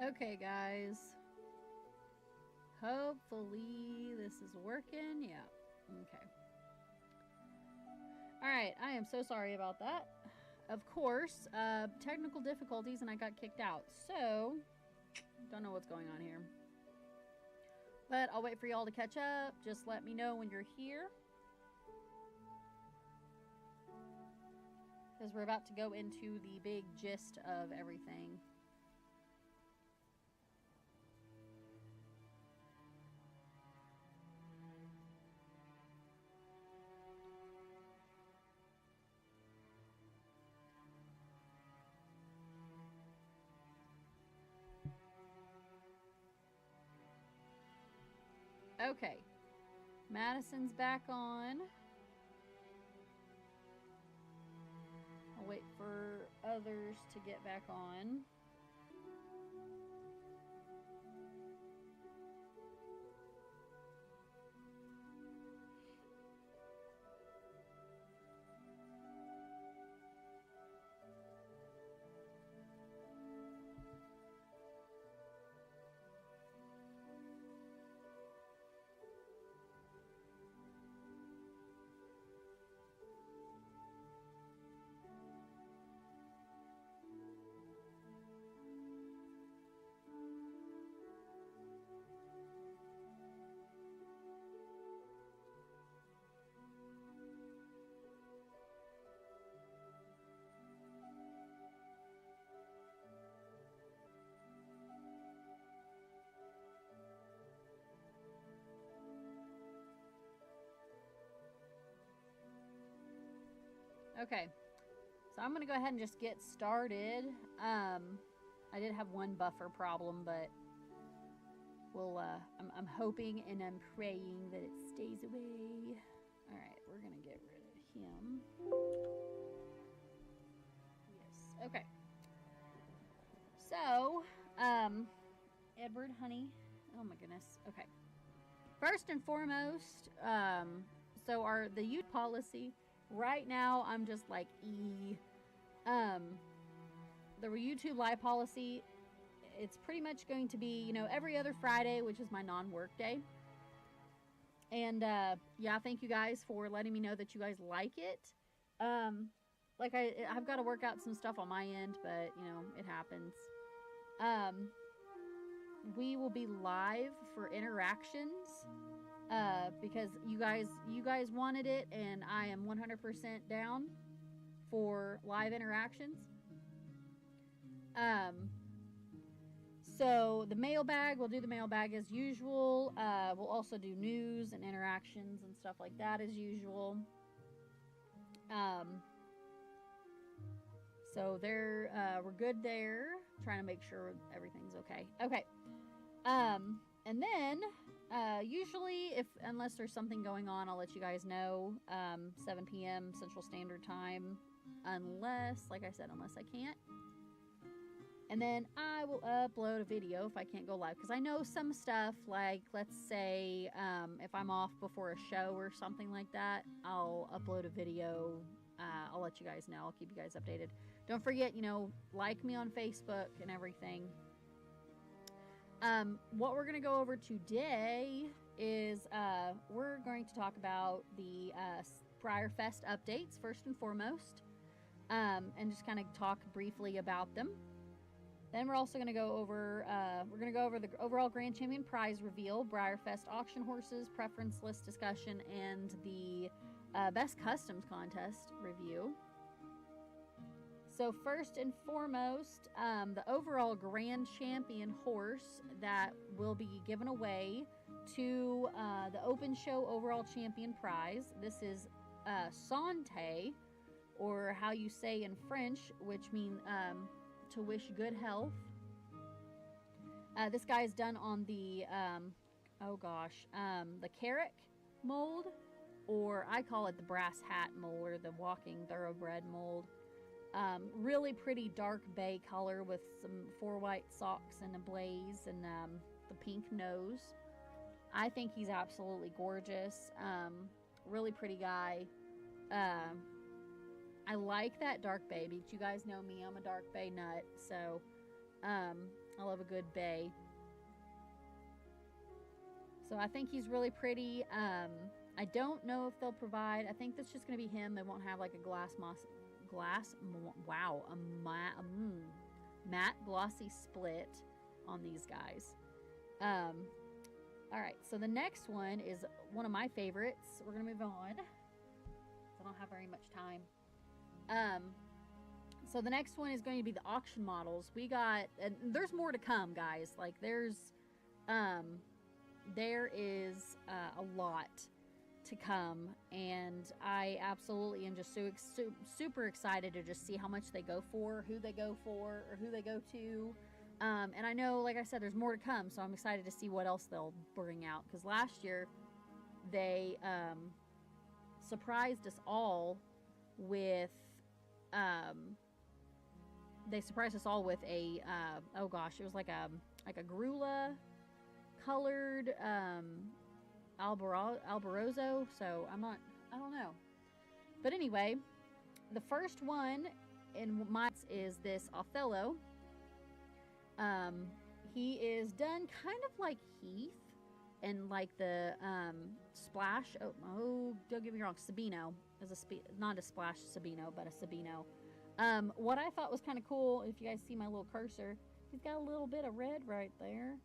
Okay, guys. Hopefully this is working. Yeah. Okay. Alright, I am so sorry about that. Of course, technical difficulties and I got kicked out. So, don't know what's going on here. But I'll wait for y'all to catch up. Just let me know when you're here. Because we're about to go into the big gist of everything. Okay. Madison's back on. I'll wait for others to get back on. Okay. So I'm going to go ahead and just get started. I did have one buffer problem, but I'm hoping and I'm praying that it stays away. All right, we're going to get rid of him. Yes. Okay. So, Edward, honey. Oh my goodness. Okay. First and foremost, so the youth policy right now, I'm just like um, the YouTube live policy. It's pretty much going to be, every other Friday, which is my non-work day. And yeah, thank you guys for letting me know that you guys like it. Like I've got to work out some stuff on my end, but it happens. We will be live for interactions because you guys wanted it, and I am 100% down for live interactions. So the mailbag, we'll do the mailbag as usual. We'll also do news and interactions and stuff like that as usual. So we're good there. Trying to make sure everything's okay. Okay. And then usually, unless there's something going on, I'll let you guys know. 7 p.m. Central Standard Time, unless I can't. And then I will upload a video if I can't go live. Because I know some stuff, like, let's say, if I'm off before a show or something like that, I'll upload a video. I'll let you guys know. I'll keep you guys updated. Don't forget, like me on Facebook and everything. What we're going to go over today is we're going to talk about the Briar Fest updates, first and foremost, and just kind of talk briefly about them. Then we're also going to go over the overall Grand Champion prize reveal, Briar Fest auction horses, preference list discussion, and the best customs contest review. So first and foremost, the overall Grand Champion horse that will be given away to the Open Show Overall Champion prize. This is Santé, or how you say in French, which means to wish good health. This guy's done on the the Carrick mold, or I call it the brass hat mold, or the walking thoroughbred mold. Really pretty dark bay color with some 4 white socks and a blaze, and the pink nose. I think he's absolutely gorgeous. Really pretty guy. I like that dark bay, but you guys know me, I'm a dark bay nut, so I love a good bay. So I think he's really pretty. I don't know if they'll provide. I think that's just going to be him. They won't have like a matte glossy split on these guys. All right, so the next one is one of my favorites. We're going to move on. I don't have very much time. So the next one is going to be the auction models. We got, and there's more to come, guys. Like there is a lot to come, and I absolutely am just super excited to just see how much they go for, who they go for, or who they go to. And I know, like I said, there's more to come, so I'm excited to see what else they'll bring out. Because last year, they surprised us all with a oh gosh, it was like a Grula colored Alborozo. So I don't know. But anyway, the first one in mine is this Othello. He is done kind of like Heath and like the Splash. Oh, don't get me wrong. Sabino is not a Splash Sabino, but a Sabino. What I thought was kind of cool, if you guys see my little cursor, he's got a little bit of red right there.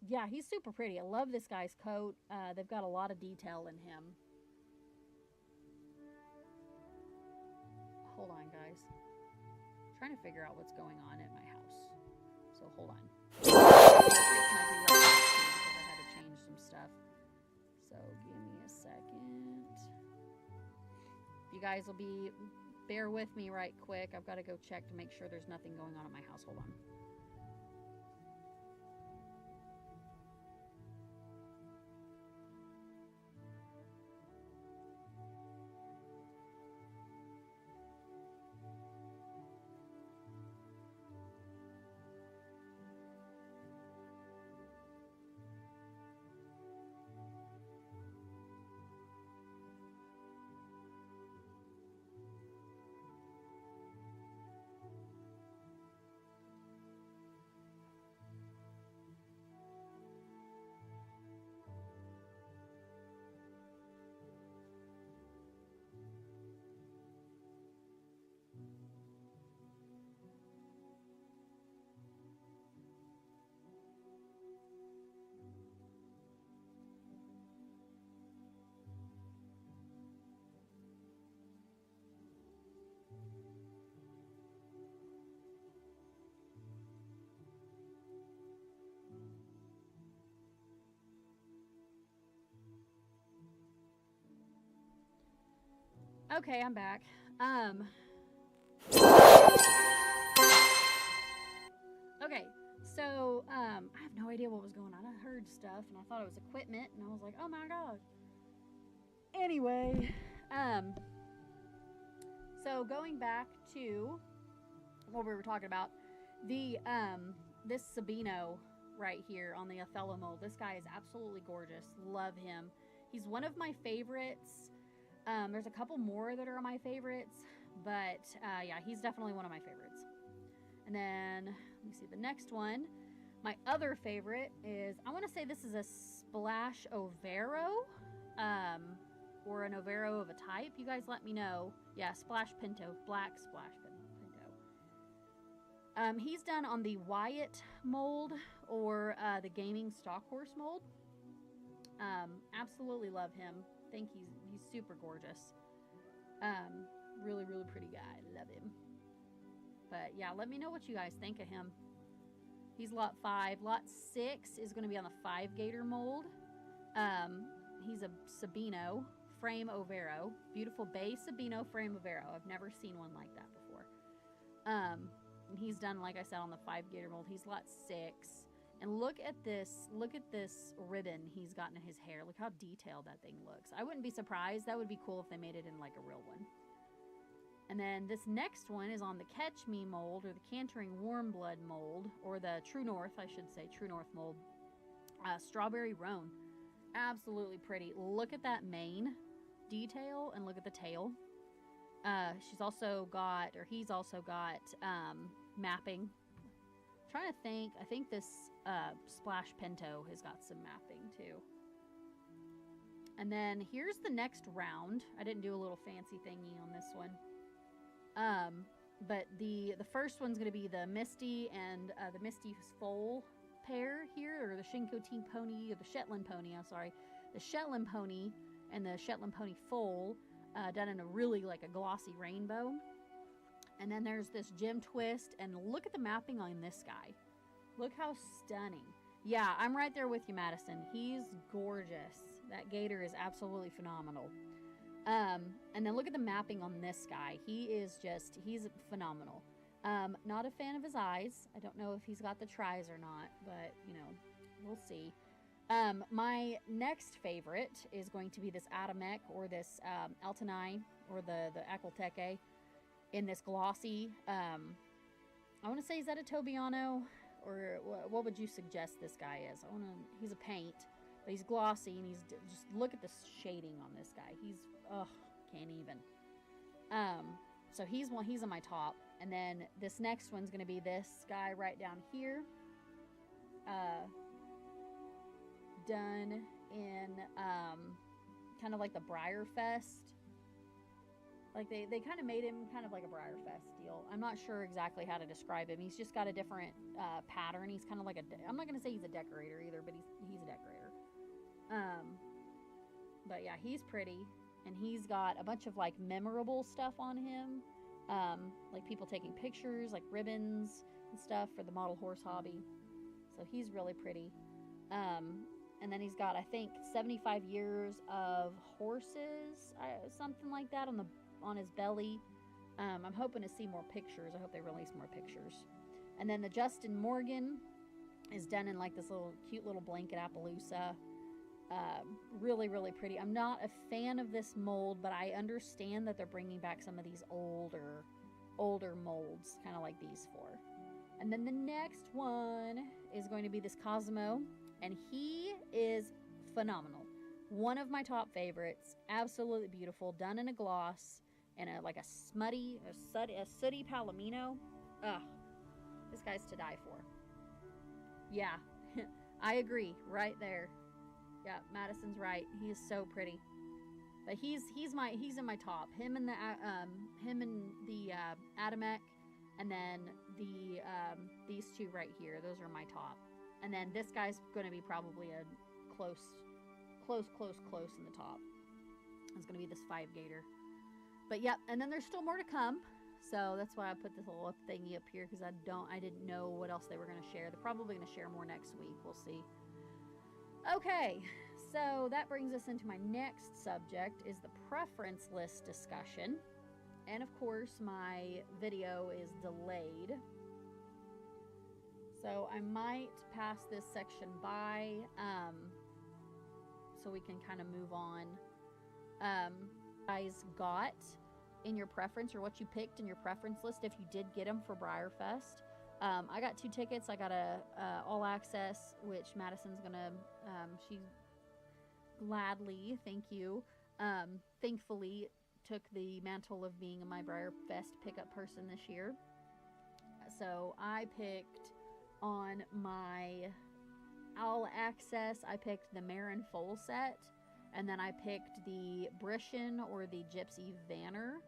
Yeah, he's super pretty. I love this guy's coat. They've got a lot of detail in him. Hold on, guys. I'm trying to figure out what's going on at my house. So hold on. I had to change some stuff. So give me a second. You guys will bear with me right quick. I've got to go check to make sure there's nothing going on at my house. Hold on. Okay, I'm back. Okay, so I have no idea what was going on. I heard stuff and I thought it was equipment, and I was like, oh my god. Anyway, so going back to what we were talking about, the this Sabino right here on the Othello mold. This guy is absolutely gorgeous. Love him. He's one of my favorites. There's a couple more that are my favorites, but yeah, he's definitely one of my favorites. And then, let me see, the next one, my other favorite is, I want to say this is a Splash Overo, or an Overo of a type. You guys let me know. Yeah, Splash Pinto, black Splash Pinto. He's done on the Wyatt mold, or the Gaming Stock Horse mold. Absolutely love him. Think he's super gorgeous. Really, really pretty guy. Love him. But yeah, let me know what you guys think of him. He's lot 5. Lot 6 is going to be on the 5 Gator mold. He's a Sabino frame Overo. Beautiful bay Sabino frame Overo. I've never seen one like that before. And he's done, like I said, on the 5 Gator mold. He's lot 6. And look at this ribbon he's gotten in his hair. Look how detailed that thing looks. I wouldn't be surprised. That would be cool if they made it in like a real one. And then this next one is on the Catch Me mold, or the Cantering Warm Blood mold, or the True North, I should say, True North mold. Strawberry Roan. Absolutely pretty. Look at that mane detail, and look at the tail. He's also got mapping trying to think. I think this Splash Pinto has got some mapping too. And then here's the next round. I didn't do a little fancy thingy on this one. But the first one's going to be the Misty and the Misty foal pair here, or the Shincoteen pony, or the Shetland pony, I'm sorry. The Shetland pony and the Shetland pony foal done in a really like a glossy rainbow. And then there's this gem twist, and look at the mapping on this guy. Look how stunning. Yeah, I'm right there with you, Madison. He's gorgeous. That gator is absolutely phenomenal. And then look at the mapping on this guy. He's phenomenal. Not a fan of his eyes. I don't know if he's got the tries or not, but, you know, we'll see. My next favorite is going to be this Adamek, or this Altanai, or the Akelteke, in this glossy. I want to say, is that a Tobiano? Or what would you suggest this guy is? He's a paint, but he's glossy, and just look at the shading on this guy. Can't even. So he's on my top. And then this next one's going to be this guy right down here. Done in kind of like the Briarfest. Like they kind of made him kind of like a Briarfest deal. I'm not sure exactly how to describe him. He's just got a different pattern. He's kind of like I'm not going to say he's a decorator either, but he's a decorator. But yeah, he's pretty. And he's got a bunch of like memorable stuff on him. Like people taking pictures, like ribbons and stuff for the model horse hobby. So he's really pretty. And then he's got, I think, 75 years of horses, something like that on his belly. I'm hoping to see more pictures. I hope they release more pictures. And then the Justin Morgan is done in like this cute little blanket Appaloosa. Really, really pretty. I'm not a fan of this mold, but I understand that they're bringing back some of these older molds, kind of like these four. And then the next one is going to be this Cosmo, and he is phenomenal. One of my top favorites. Absolutely beautiful. Done in a gloss and a sooty palomino. Ugh, this guy's to die for. Yeah, I agree. Right there. Yeah, Madison's right. He is so pretty. But he's in my top. Him and the Adamek, and then these two right here. Those are my top. And then this guy's going to be probably a close in the top. It's going to be this 5 gator. But yep, and then there's still more to come. So that's why I put this little thingy up here, because I didn't know what else they were going to share. They're probably going to share more next week. We'll see. Okay, so that brings us into my next subject, is the preference list discussion. And of course, my video is delayed. So I might pass this section by, so we can kind of move on. Guys got in your preference, or what you picked in your preference list, if you did get them for Briarfest. I got 2 tickets. I got a all access, which Madison's gonna, she gladly, thank you, thankfully took the mantle of being my Briarfest pickup person this year. So I picked on my all access, I picked the Marin Foal set, and then I picked the Brishan, or the Gypsy Vanner,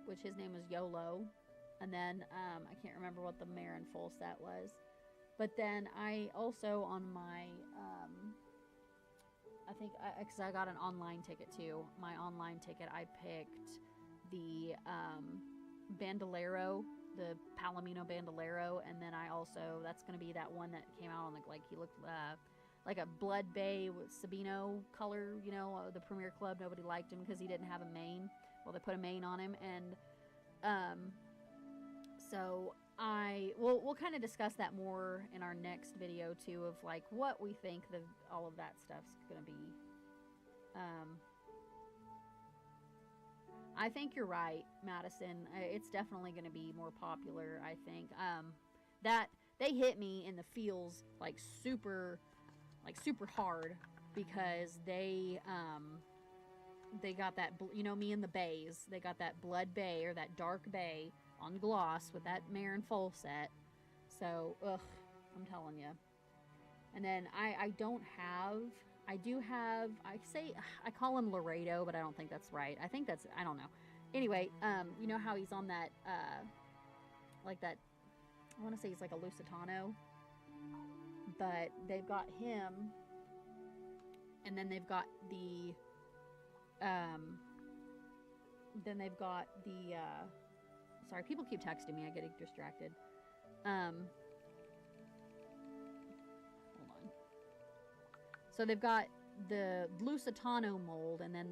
which his name was YOLO. And then I can't remember what the Marin Foal set was. But then I also, on my, I think, because I got an online ticket too. My online ticket, I picked the Bandolero, the Palomino Bandolero. And then I also, that's going to be that one that came out on he looked like a Blood Bay with Sabino color, you know, the Premier Club. Nobody liked him because he didn't have a mane. Well, they put a mane on him. And, so we'll kind of discuss that more in our next video too, of like what we think all of that stuff's gonna be. I think you're right, Madison. It's definitely gonna be more popular, I think. That they hit me in the feels like super hard, because they got that, you know, me and the bays, they got that Blood Bay, or that dark bay on gloss with that Marin Foal set. So, ugh, I'm telling you. And then I don't have, I do have, I call him Laredo, but I don't think that's right. I think that's, I don't know. Anyway, you know how he's on that, like that, I want to say he's like a Lusitano, but they've got him, and then they've got the, sorry, people keep texting me, I get distracted. Hold on. So they've got the Lusitano mold, and then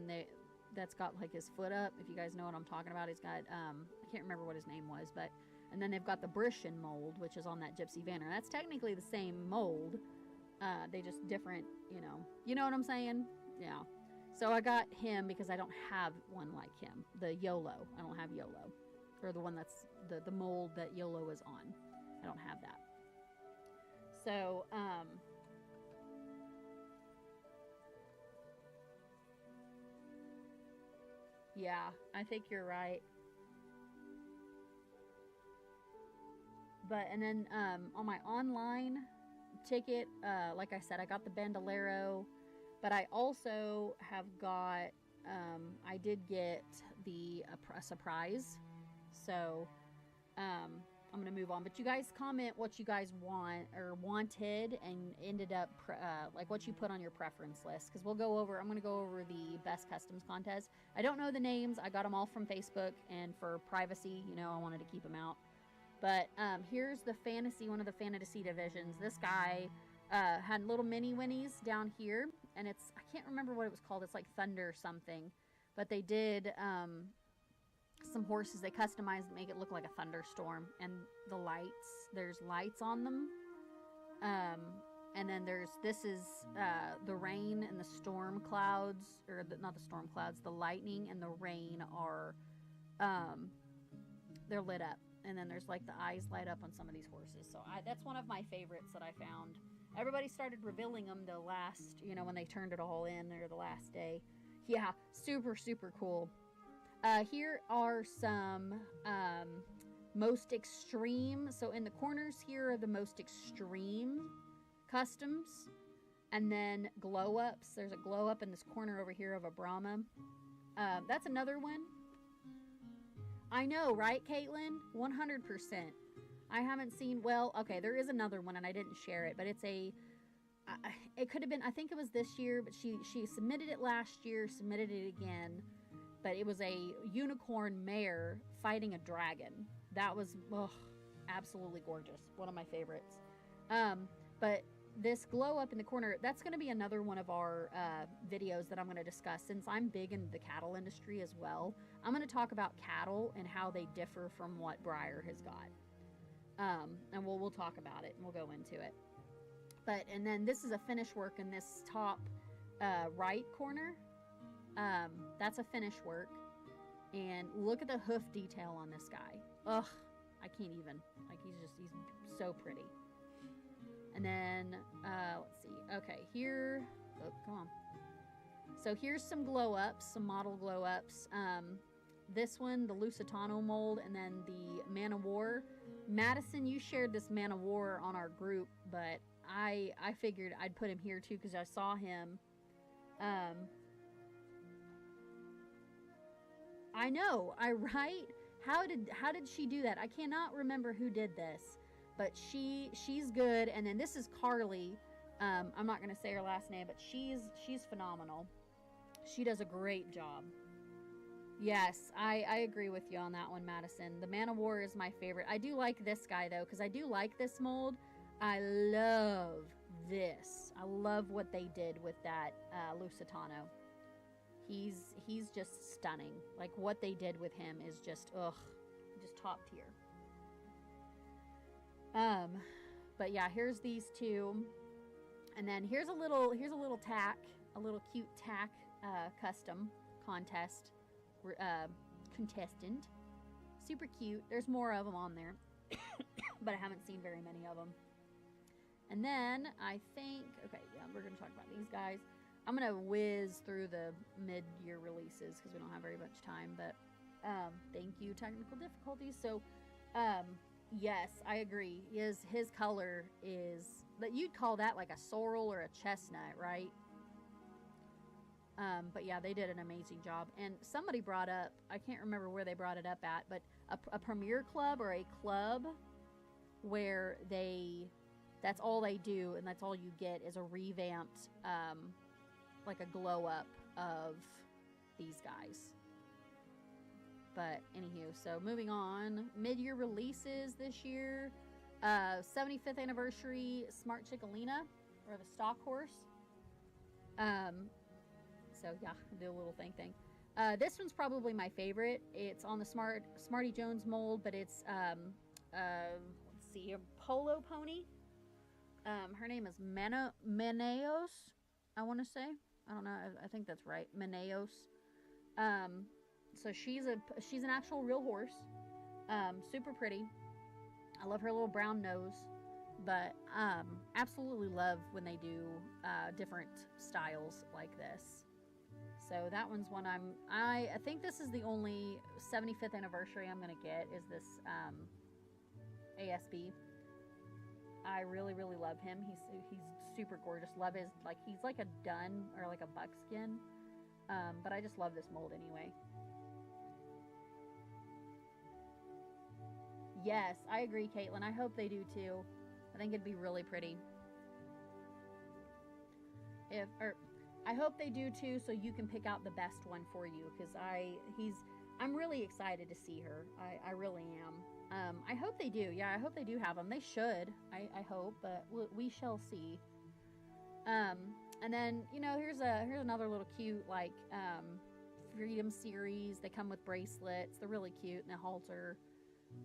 that's got like his foot up. If you guys know what I'm talking about, he's got I can't remember what his name was, but and then they've got the Brishan mold, which is on that Gypsy Vanner. That's technically the same mold. They just different, you know what I'm saying? Yeah. So I got him because I don't have one like him. The YOLO. I don't have YOLO, or the one that's the mold that YOLO is on. I don't have that. So yeah, I think you're right. But and then on my online ticket, like I said, I got the Bandolero, but I also have got I did get a surprise. So I'm gonna move on. But you guys comment what you guys want or wanted, and ended up like what you put on your preference list, because I'm gonna go over the best customs contest. I don't know the names. I got them all from Facebook, and for privacy, I wanted to keep them out. But here's the one of the fantasy divisions. This guy had little mini winnies down here, and I can't remember what it was called. It's like Thunder something. But they did some horses. They customized to make it look like a thunderstorm. And there's lights on them. And then this is the rain and the storm clouds, or not the storm clouds, the lightning and the rain are, they're lit up. And then there's like the eyes light up on some of these horses. So that's one of my favorites that I found. Everybody started revealing them the last, when they turned it all in, or the last day. Yeah, super, super cool. Here are some most extreme. So in the corners here are the most extreme customs. And then glow ups. There's a glow up in this corner over here of a Brahma. That's another one. I know, right, Caitlin? 100%. I haven't seen, okay, there is another one, and I didn't share it, but it could have been, I think it was this year, but she submitted it last year, submitted it again, but it was a unicorn mare fighting a dragon. That was, absolutely gorgeous. One of my favorites. But this glow up in the corner, that's going to be another one of our videos that I'm going to discuss. Since I'm big in the cattle industry as well, I'm going to talk about cattle and how they differ from what Breyer has got. And we'll talk about it, and we'll go into it. And then this is a finish work in this top right corner. That's a finish work. And look at the hoof detail on this guy. Ugh, I can't even. Like, he's so pretty. And then, let's see. Okay, here. Oh, come on. So here's some glow ups, some model glow ups. This one, the Lusitano mold, and then the Man of War. Madison, you shared this Man of War on our group, but I figured I'd put him here too because I saw him. I know, right? How did she do that? I cannot remember who did this. But she's good. And then this is Carly. I'm not gonna say her last name, but she's phenomenal. She does a great job. Yes, I agree with you on that one, Madison. The Man of War is my favorite. I do like this guy though, because I do like this mold. I love this. I love what they did with that Lusitano. He's just stunning. Like, what they did with him is just just top tier. But yeah, here's these two. And then here's a little tack, a little cute tack custom contest contestant. Super cute. There's more of them on there, but I haven't seen very many of them. And then I think, okay, yeah, we're going to talk about these guys. I'm going to whiz through the mid-year releases because we don't have very much time, but thank you, technical difficulties. So Yes, I agree. His color is that you'd call that like a sorrel or a chestnut, right? But yeah, they did an amazing job. And somebody brought up, I can't remember where they brought it up at, but a premier club or a club where that's all they do and that's all you get is a revamped, like a glow up of these guys. But anywho, so moving on, mid-year releases this year, 75th anniversary Smart Chickalina, or the stock horse. So yeah, do a little thing. This one's probably my favorite. It's on the Smarty Jones mold, but it's let's see, a polo pony. Her name is Meneos. I want to say. I don't know. I think that's right. Meneos. So she's an actual real horse. Super pretty. I love her little brown nose. But absolutely love when they do different styles like this. So that one's one I think this is the only 75th anniversary I'm gonna get is this ASB. I really love him. He's super gorgeous. Love his he's like a dun or like a buckskin. But I just love this mold anyway. Yes, I agree, Caitlin. I hope they do too. I think it'd be really pretty. I hope they do too, so you can pick out the best one for you. Because I'm really excited to see her. I really am. I hope they do. Yeah, I hope they do have them. They should. I hope, but we shall see. And then here's another little cute Freedom series. They come with bracelets. They're really cute, and a halter.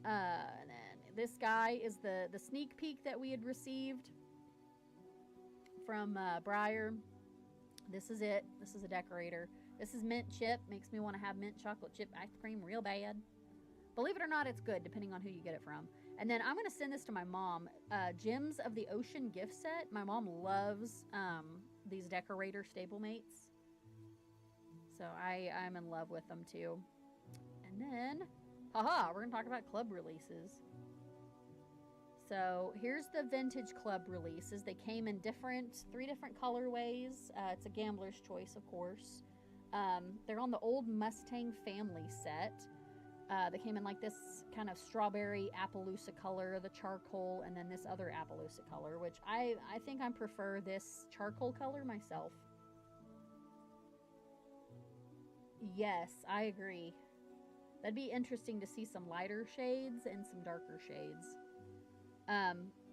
And then this guy is the sneak peek that we had received from Breyer. This is it. This is a decorator. This is mint chip. Makes me want to have mint chocolate chip ice cream real bad. Believe it or not, it's good depending on who you get it from. And then I'm going to send this to my mom. Gems of the Ocean gift set. My mom loves these decorator stablemates. So I'm in love with them too. And then, haha, we're going to talk about club releases. So here's the vintage club releases. They came in three different colorways. It's a gambler's choice, of course. They're on the old Mustang family set. They came in like this kind of strawberry Appaloosa color, the charcoal, and then this other Appaloosa color, which I think I prefer this charcoal color myself. Yes, I agree. That'd be interesting to see some lighter shades and some darker shades.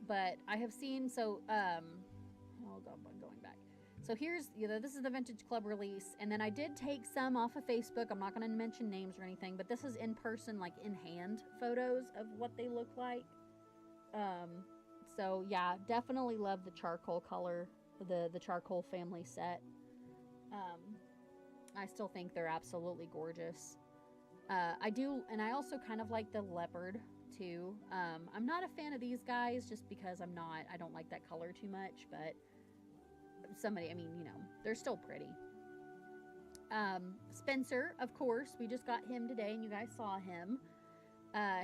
But I have seen, oh god, I'm going back. So here's, this is the Vintage Club release, and then I did take some off of Facebook. I'm not going to mention names or anything, but this is in person, like in hand photos of what they look like. So yeah, definitely love the charcoal color, the charcoal family set. I still think they're absolutely gorgeous. I do, and I also kind of like the leopard too. I'm not a fan of these guys just because I don't like that color too much, but they're still pretty. Spencer, of course, we just got him today and you guys saw him.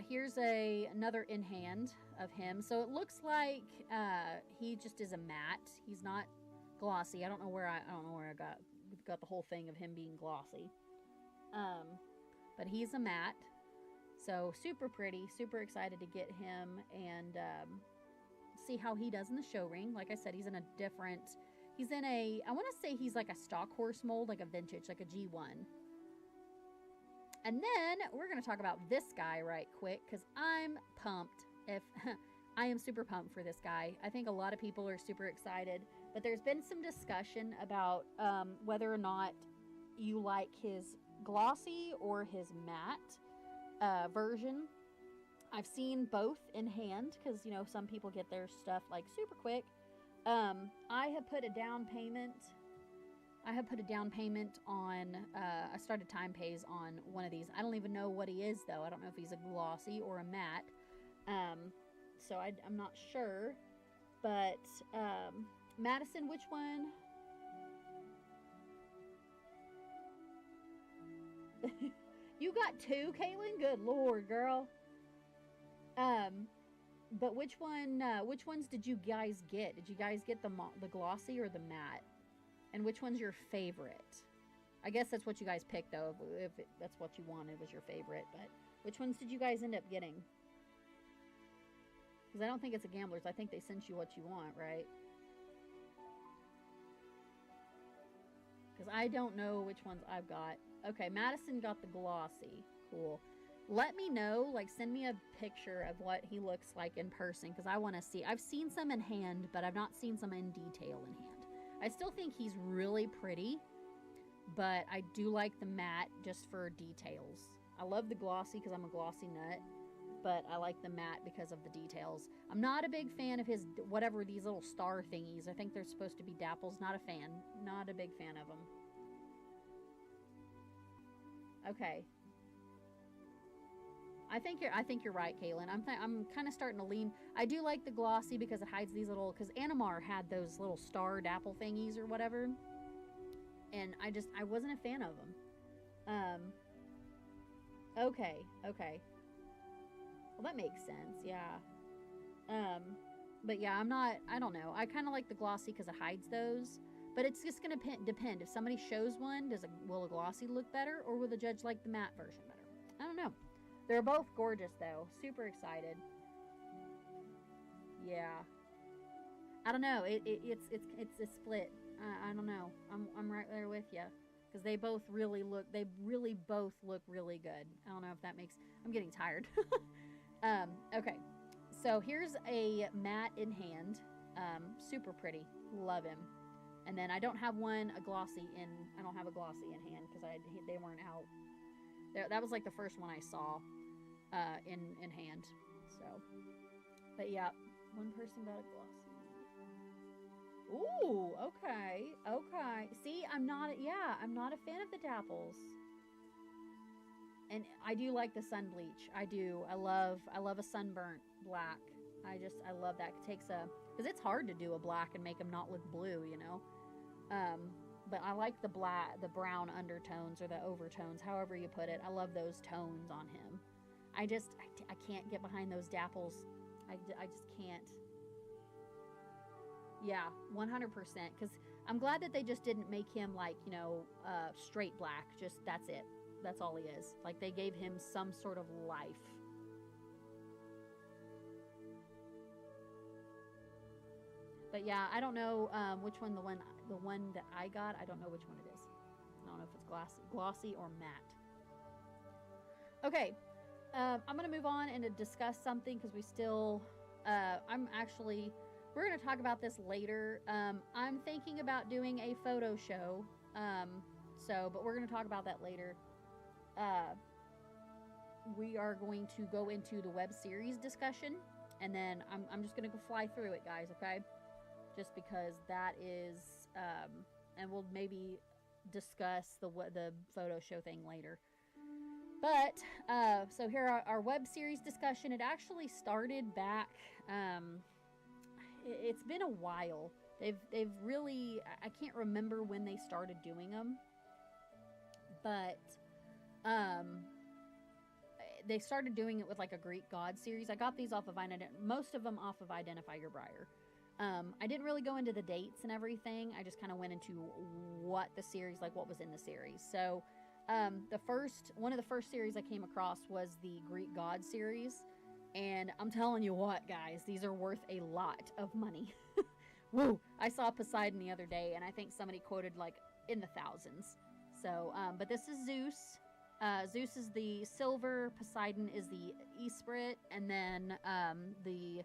Here's another in hand of him. So it looks like he just is a matte. He's not glossy. I don't know where I got the whole thing of him being glossy. But he's a matte. So super pretty, super excited to get him and see how he does in the show ring. Like I said, he's in I want to say he's like a stock horse mold, like a vintage, like a G1. And then we're going to talk about this guy right quick because I'm pumped. I am super pumped for this guy. I think a lot of people are super excited, but there's been some discussion about whether or not you like his glossy or his matte version. I've seen both in hand because some people get their stuff like super quick. I have put a down payment on I started time pays on one of these. I don't even know what he is though. I don't know if he's a glossy or a matte. So I'm not sure, but Madison, which one? You got two, Caitlin? Good Lord, girl. Um, but which ones did you guys get? Did you guys get the glossy or the matte? And which one's your favorite? I guess that's what you guys picked, though, if that's what you wanted was your favorite. But which ones did you guys end up getting? Because I don't think it's a Gambler's. I think they sent you what you want, right? Because I don't know which ones I've got. Okay, Madison got the glossy. Cool. Let me know, like, send me a picture of what he looks like in person, because I want to see. I've seen some in hand, but I've not seen some in detail in hand. I still think he's really pretty, but I do like the matte just for details. I love the glossy because I'm a glossy nut, but I like the matte because of the details. I'm not a big fan of his, whatever, these little star thingies. I think they're supposed to be dapples. Not a fan. Not a big fan of them. Okay. I think you're right, Kaylin. I'm kind of starting to lean. I do like the glossy because it hides these little, because Animar had those little star dapple thingies or whatever, and I wasn't a fan of them. Okay. Well, that makes sense. Yeah. But yeah, I don't know. I kind of like the glossy because it hides those. But it's just gonna depend. If somebody shows one, will a glossy look better, or will the judge like the matte version better? I don't know. They're both gorgeous, though. Super excited. Yeah. I don't know. It's a split. I don't know. I'm right there with you, because they both really look. They really both look really good. I don't know if that makes. I'm getting tired. Okay. So here's a matte in hand. Super pretty. Love him. And then I don't have a glossy in. I don't have a glossy in hand because they weren't out. That was like the first one I saw in hand. So, but yeah, one person got a glossy. Ooh, okay. See, I'm not a fan of the dapples. And I do like the sun bleach. I do. I love a sunburnt black. I love that. It takes because it's hard to do a black and make them not look blue, you know. But I like the brown undertones or the overtones, however you put it. I love those tones on him. I can't get behind those dapples. I just can't. Yeah, 100%. Because I'm glad that they just didn't make him like, straight black. Just, that's it. That's all he is. Like, they gave him some sort of life. But yeah, I don't know which one, the one that I got, I don't know which one it is. I don't know if it's glossy or matte. Okay, I'm going to move on and to discuss something because we still, we're going to talk about this later. I'm thinking about doing a photo show, but we're going to talk about that later. We are going to go into the web series discussion, and then I'm just going to go fly through it, guys, okay? Just because that is, and we'll maybe discuss the photo show thing later. But, so here our web series discussion. It actually started back, it's been a while. They've really, I can't remember when they started doing them. But, they started doing it with like a Greek God series. I got these off of, most of them off of Identify Your Briar. I didn't really go into the dates and everything. I just kind of went into what was in the series. So, one of the first series I came across was the Greek God series. And I'm telling you what, guys, these are worth a lot of money. Woo! I saw Poseidon the other day, and I think somebody quoted like in the thousands. So, but this is Zeus. Zeus is the silver, Poseidon is the Esprit, and then the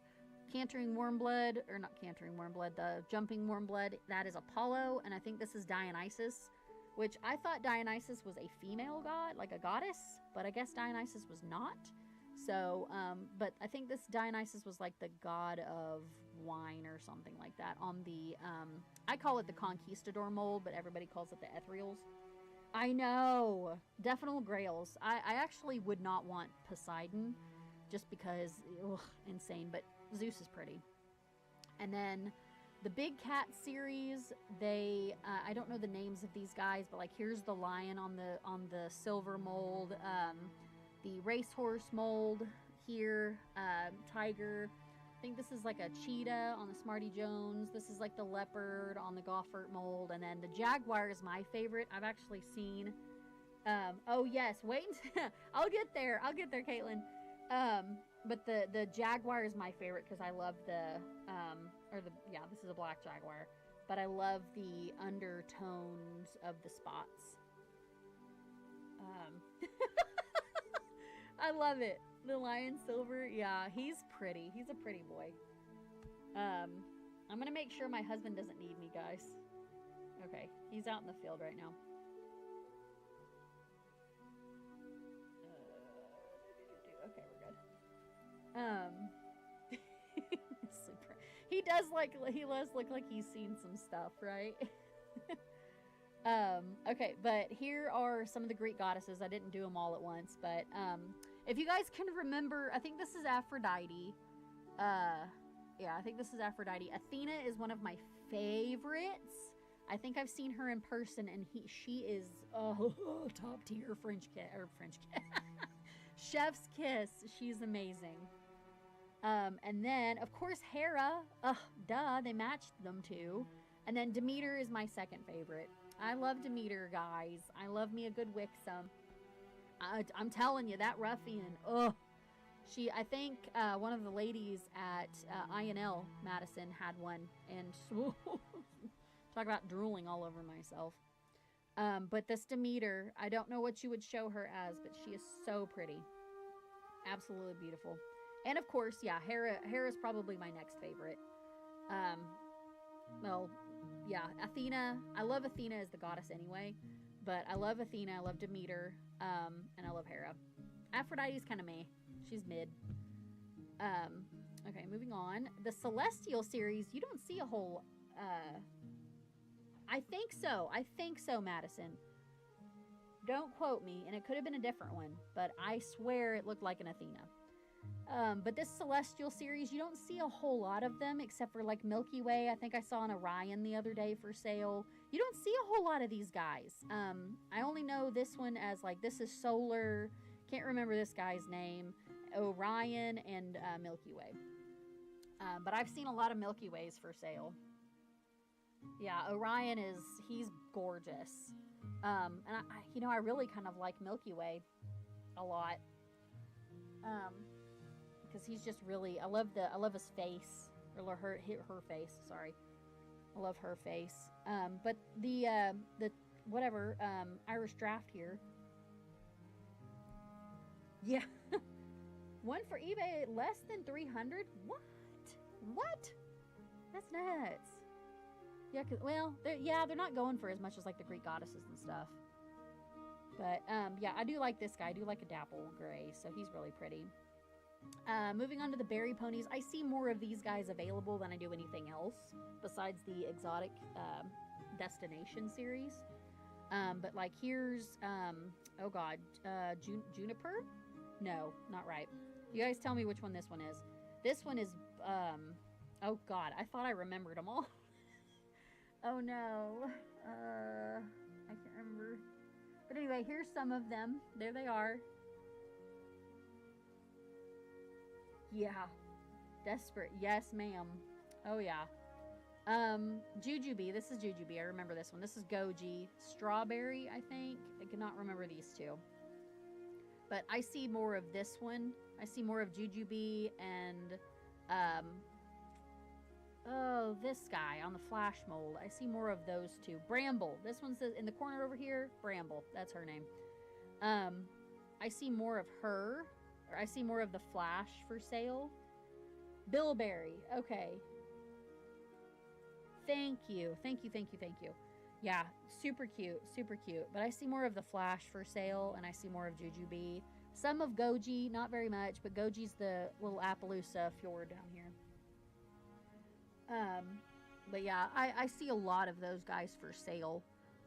Cantering Warmblood, or not Cantering Warmblood, the Jumping Warmblood, that is Apollo, and I think this is Dionysus, which I thought Dionysus was a female god, like a goddess, but I guess Dionysus was not. So, but I think this Dionysus was like the god of wine or something like that on the, I call it the Conquistador mold, but everybody calls it the Ethereals. I know, definite grails. I actually would not want Poseidon, just because, insane, but Zeus is pretty. And then the Big Cat series, they I don't know the names of these guys, but like here's the lion on the silver mold, the racehorse mold here. Tiger. I think this is like a cheetah on the Smarty Jones. This is like the leopard on the Goffert mold. And then the jaguar is my favorite. I've actually seen... oh, yes. Wait. I'll get there. I'll get there, Caitlin. But the jaguar is my favorite because I love the... yeah, this is a black jaguar. But I love the undertones of the spots. I love it. The lion silver, yeah, he's pretty. He's a pretty boy. I'm gonna make sure my husband doesn't need me, guys. Okay, he's out in the field right now. Okay, we're good. He does look like he's seen some stuff, right? Okay, but here are some of the Greek goddesses. I didn't do them all at once, but if you guys can remember, I think this is Aphrodite. Yeah, I think this is Aphrodite. Athena is one of my favorites. I think I've seen her in person, and she is top tier French kiss. Chef's kiss. She's amazing. And then, of course, Hera. Duh, they matched them too. And then Demeter is my second favorite. I love Demeter, guys. I love me a good Wixom. I'm telling you, that ruffian. I think one of the ladies at INL Madison had one, and talk about drooling all over myself. But this Demeter, I don't know what you would show her as, but she is so pretty. Absolutely beautiful. And of course, yeah, Hera's probably my next favorite. Well, yeah, Athena. I love Athena as the goddess anyway, but I love Athena, I love Demeter, and I love Hera. Aphrodite's kind of meh. She's mid. Okay, moving on. The Celestial series, you don't see a whole, I think so, Madison. Don't quote me, and it could have been a different one, but I swear it looked like an Athena. But this Celestial series, you don't see a whole lot of them except for like Milky Way. I think I saw an Orion the other day for sale. You don't see a whole lot of these guys. I only know this one as like, this is Solar. Can't remember this guy's name. Orion and Milky Way. But I've seen a lot of Milky Ways for sale. Yeah, Orion he's gorgeous. And I really kind of like Milky Way a lot. Because he's just really, I love his face, or her face, sorry. I love her face. But the whatever, Irish Draft here. Yeah. One for eBay, less than 300? What? That's nuts. Yeah, well, they're not going for as much as like the Greek goddesses and stuff. But, yeah, I do like this guy. I do like a dapple gray, so he's really pretty. Moving on to the berry ponies. I see more of these guys available than I do anything else besides the exotic destination series. But like here's, oh god, Juniper? No, not right. You guys tell me which one this one is. This one is, oh god, I thought I remembered them all. Oh no, I can't remember. But anyway, here's some of them. There they are. Yeah. Desperate. Yes, ma'am. Oh, yeah. Jujubee. This is Jujubee. I remember this one. This is Goji. Strawberry, I think. I cannot remember these two. But I see more of this one. I see more of Jujubee and, oh, this guy on the flash mold. I see more of those two. Bramble. This one's in the corner over here. Bramble. That's her name. I see more of her. Or I see more of the flash for sale. Bilberry. Okay. Thank you. Thank you, thank you, thank you. Yeah, super cute. Super cute. But I see more of the flash for sale. And I see more of Jujubee. Some of Goji. Not very much. But Goji's the little Appaloosa fjord down here. But yeah, I see a lot of those guys for sale.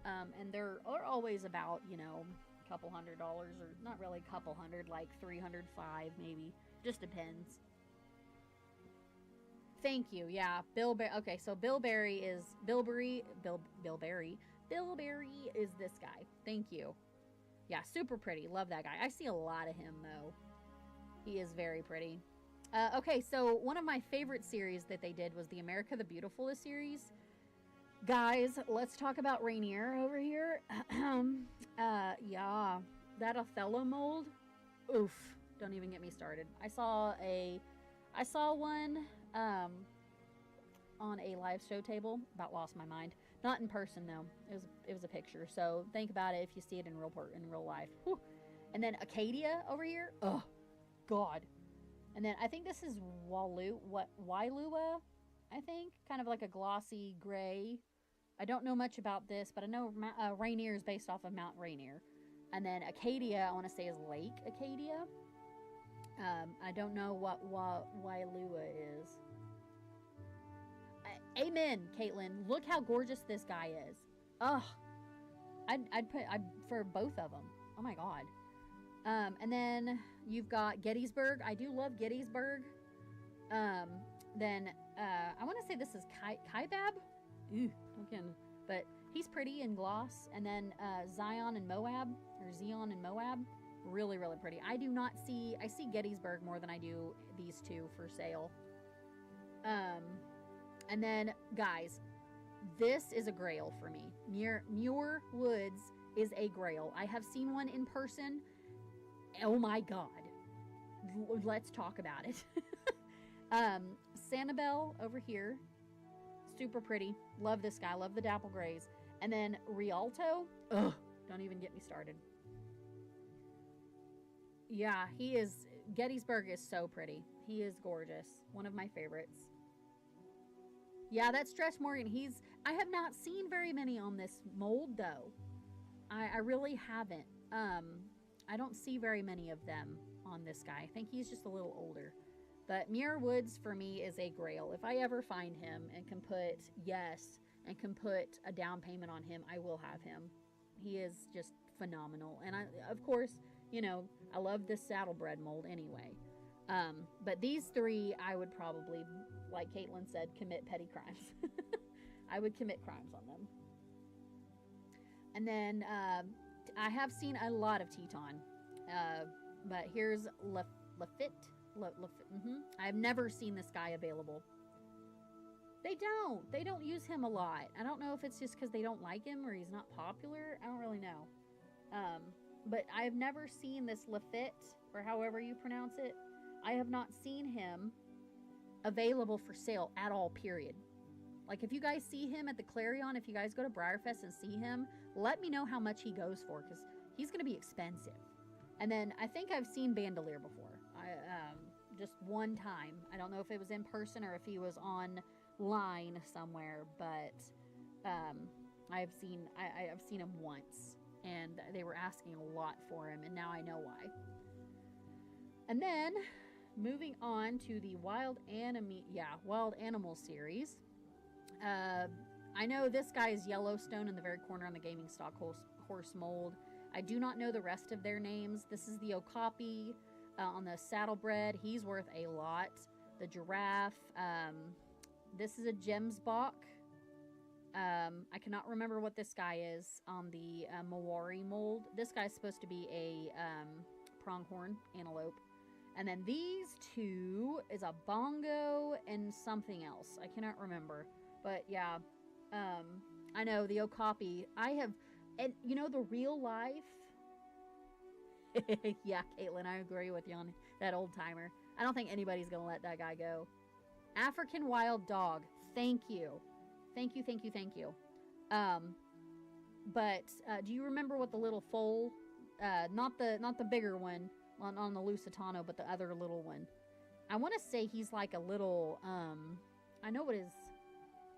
And they're always about, you know, a couple $100, or not really a couple hundred, like 305 maybe. Just depends. Thank you. Yeah, Bilberry. Okay, so Bilberry is Bilberry is this guy. Thank you. Yeah, super pretty. Love that guy. I see a lot of him though. He is very pretty. Okay, so one of my favorite series that they did was the America the Beautiful series. Guys, let's talk about Rainier over here. Yeah, that Othello mold. Oof, don't even get me started. I saw one on a live show table. About lost my mind. Not in person though. It was a picture. So think about it if you see it in real life. Whew. And then Acadia over here. Oh, God. And then I think this is Wailua. I think kind of like a glossy gray. I don't know much about this, but I know Rainier is based off of Mount Rainier. And then Acadia, I want to say, is Lake Acadia. I don't know what Wailua is. Amen, Caitlin. Look how gorgeous this guy is. Ugh. I'd for both of them. Oh my God. And then you've got Gettysburg. I do love Gettysburg. Then I want to say this is Kaibab. Ooh, okay. But he's pretty in gloss. And then Zion and Moab, or Zion and Moab, really, really pretty. I see Gettysburg more than I do these two for sale. And then, guys, this is a grail for me. Muir Woods is a grail. I have seen one in person. Oh my God. Let's talk about it. Sanibel over here. Super pretty. Love this guy. Love the dapple grays. And then Rialto. Ugh. Don't even get me started. Yeah, he is. Gettysburg is so pretty. He is gorgeous. One of my favorites. Yeah, that's Stretch Morgan. I have not seen very many on this mold though. I really haven't. I don't see very many of them on this guy. I think he's just a little older. But Muir Woods for me is a grail. If I ever find him and can put a down payment on him, I will have him. He is just phenomenal. And of course, I love this Saddlebred mold anyway. But these three, I would probably, like Caitlin said, commit petty crimes. I would commit crimes on them. And then I have seen a lot of Teton. But here's Lafitte. I've never seen this guy available. They don't use him a lot. I don't know if it's just because they don't like him or he's not popular. I don't really know. But I have never seen this Lafitte, or however you pronounce it. I have not seen him available for sale at all, period. Like, if you guys see him at the Clarion, if you guys go to Briarfest and see him, let me know how much he goes for, because he's going to be expensive. And then I think I've seen Bandolier before. Just one time. I don't know if it was in person or if he was online somewhere, but I've seen him once, and they were asking a lot for him, and now I know why. And then moving on to the Wild Animal series. I know this guy is Yellowstone in the very corner on the Gaming Stock horse mold. I do not know the rest of their names. This is the Okapi on the Saddlebred. He's worth a lot. The Giraffe. This is a Gemsbok. I cannot remember what this guy is on the Mawari mold. This guy's supposed to be a pronghorn antelope. And then these two is a bongo and something else. I cannot remember. But yeah, I know the Okapi. And the real life. Yeah, Caitlin, I agree with you on that old timer. I don't think anybody's going to let that guy go. African Wild Dog. Thank you. Thank you. But do you remember what the little foal, not the bigger one on the Lusitano, but the other little one? I want to say he's like a little, I know what is